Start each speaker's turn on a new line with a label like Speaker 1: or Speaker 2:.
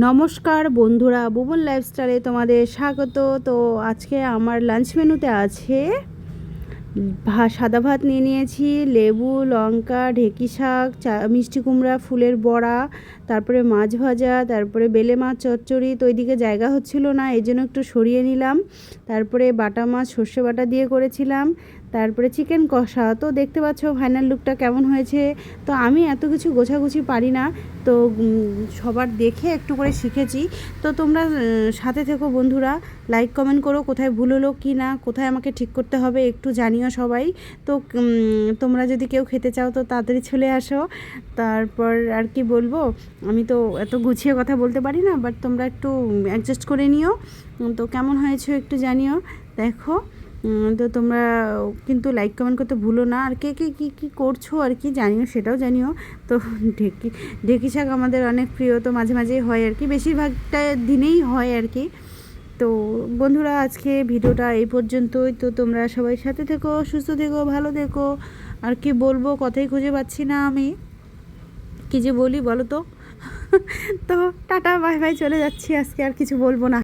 Speaker 1: নমস্কার বন্ধুরা, বুবুন লাইফস্টাইলে তোমাদের স্বাগত। তো আজকে আমার লাঞ্চ মেনুতে আছে সাদা ভাত নিয়ে নিয়েছি, লেবু, লঙ্কা, ঢেঁকি শাক, মিষ্টি কুমড়া, ফুলের বড়া, তারপরে মাছ ভাজা, তারপরে বেলে মাছ চচ্চড়ি। তো ওইদিকে জায়গা হচ্ছিল না, এই জন্য একটু সরিয়ে নিলাম। তারপরে বাটা মাছ সর্ষে বাটা দিয়ে করেছিলাম। তারপরে চিকেন কষা। তো দেখতে পাচ্ছ ফাইনাল লুকটা কেমন হয়েছে। তো আমি এত কিছু গোছাগুছি পারি না, তো সবার দেখে একটু করে শিখেছি। তো তোমরা সাথে থেকো বন্ধুরা, লাইক কমেন্ট করো, কোথায় ভুল হলো কি না, কোথায় আমাকে ঠিক করতে হবে একটু জানিও সবাই। তো তোমরা যদি কেউ খেতে চাও তো তাড়াতাড়ি চলে আসো। তারপর আর কি বলবো, আমি তো এত গুছিয়ে কথা বলতে পারি না, বাট তোমরা একটু অ্যাডজাস্ট করে নিও। তো কেমন হয়েছে একটু জানিও। দেখো, তো তোমরা কিন্তু লাইক কমেন্ট করতে ভুলো না। আর কে কে কী কী করছো আর কি জানিও, সেটাও জানিও। তো ঢেঁকি শাক আমাদের অনেক প্রিয়, তো মাঝে মাঝেই হয় আর কি, বেশিরভাগটা দিনেই হয় আর কি। তো বন্ধুরা, আজকে ভিডিওটা এই পর্যন্তই। তো তোমরা সবাই সাথে থেকো, সুস্থ থেকো, ভালো থেকো। আর কি বলবো, কথাই খুঁজে পাচ্ছি না আমি, কী যে বলি বলো তো। তো টাটা বাই বাই, চলে যাচ্ছি আজকে, আর কিছু বলবো না।